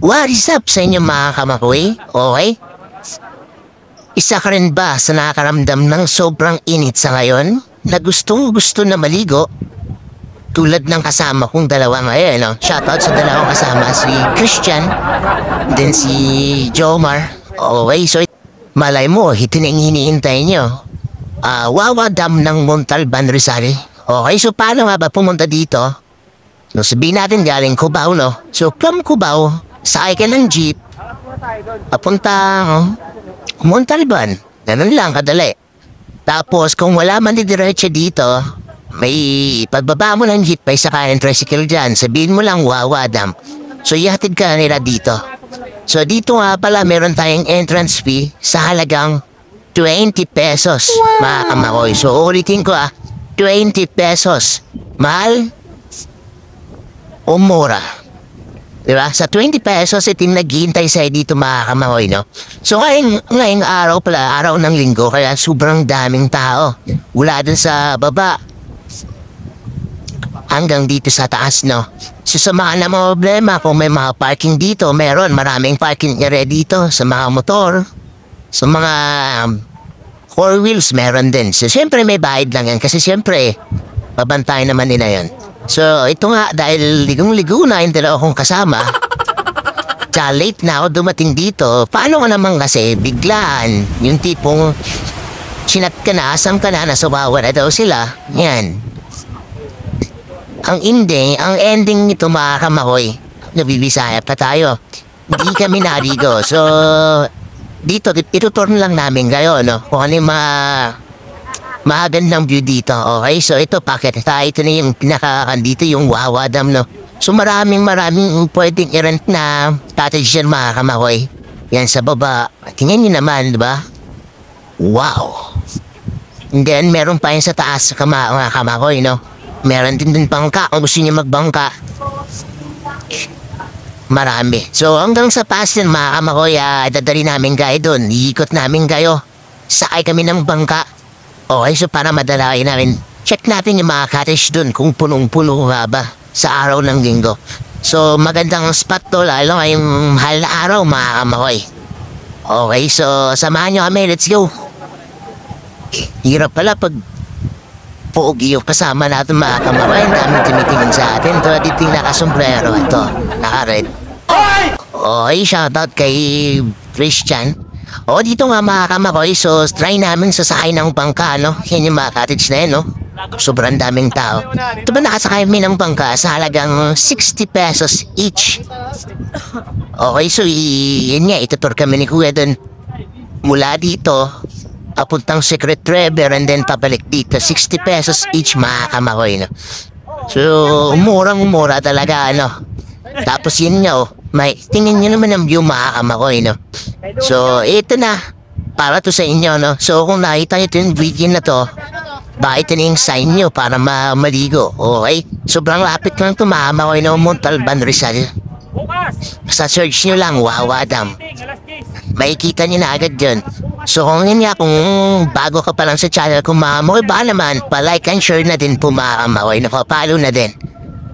What is up sa inyo mga kamakoy? Okay? Isa ka rin ba sa nakakaramdam ng sobrang init sa ngayon? Na gustong-gusto na maligo? Tulad ng kasama kong dalawa ngayon, no? Shoutout sa dalawang kasama, si Christian, then si Jomar. Okay, so malay mo, ito na yung hinihintay nyo. Wawa Dam ng Montalban, Rizal. Okay, so paano nga ba pumunta dito? So sabihin natin galing Cubao, no? So from Cubao, sakay ka ng jeep, papunta Montalban. Ganun lang, kadali. Tapos kung wala man diretso dito, may pagbaba mo ng jeep, may sakay ng tricycle dyan. Sabihin mo lang Wawa Dam. So ihatid ka nila dito. So dito nga pala meron tayong entrance fee sa halagang 20 pesos. Mga kamakoy. So ulitin ko 20 pesos. Mahal o mura? Diba? Sa 20 pesos, itin naghihintay sa'yo dito mga kamakoy, no? So ngayong araw pala, araw ng linggo, kaya sobrang daming tao. Wala dun sa baba hanggang dito sa taas, no? So sa mga problema, kung may mga parking dito, meron maraming parking area dito sa mga motor. Sa mga four wheels, meron din. So siyempre may bayad lang yan kasi siyempre babantay naman nila yan. So ito nga, dahil ligong-ligo na yung dalawa kong kasama, tsaka late na ako dumating dito, paano ka naman kasi biglaan yung tipong sinat ka na, asam ka na, nasawawa na daw sila. Yan. Ang ending nito mga kamakoy, nabibisaya pa tayo. Hindi kami narigo. So dito, ituturn lang namin kayo, no? Kung ano yung magandang view dito, okay? So ito, packet tayo. Ito na yung pinakakandito, yung Wawa Dam, no? So maraming pwedeng i-rent na cottage yan mga kamakoy. Yan sa baba. Tingnan nyo naman, di ba? Wow! And then, meron pa yan sa taas mga kamakoy, no? Meron din bangka. Kung gusto nyo magbangka, marami. So hanggang sa pass yan mga kamakoy, dadali namin kayo doon. Iikot namin kayo. Sakay kami ng bangka. Okay, so para madalain namin, check natin yung mga cottage doon kung punong-puno nga ba sa araw ng linggo. So magandang spot to, lalo ngayong mahal na araw mga kamakoy. Okay, so samahan nyo kami, let's go. Hirap pala pag pogi yung kasama natin mga kamakoy. Ang daming tumitingin sa atin. Ito, dito yung nakasombrero. Ito, naka-red. Okay, shoutout kay Christian. O, dito nga mga kamakoy. So, try namin sasakay ng bangka, no? Yan yung mga cottage na yan, no? Sobrang daming tao. Ito ba nakasakay kami ng bangka sa halagang 60 pesos each? Okay, so yun nga, itutur kami ni Kuya dun. Mula dito, papuntang Secret River and then pabalik dito. 60 pesos each mga kamakoy, no? So, murang-mura talaga, ano? Tapos yun nga, tingnan nyo naman ang view mga kamakoy, no? So, ito na. Para to sa inyo, no? So, kung nakita nyo yung video na to, bakit na yung sign nyo para maligo, okay? Sobrang lapit lang ito mga kamakoy, no? Montalban, Rizal. Sa search nyo lang, Wawa Dam. Makikita nyo na agad yun. So kung yun nga, kung bago ka pa lang sa channel ko mga kamakoy, baka naman pa-like and share na din po mga kamakoy, nakapalo na din.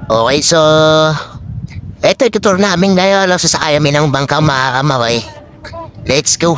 Okay, so eto, itutur namin ngayon, sasakay kami ng bangka mga kamakoy. Let's go.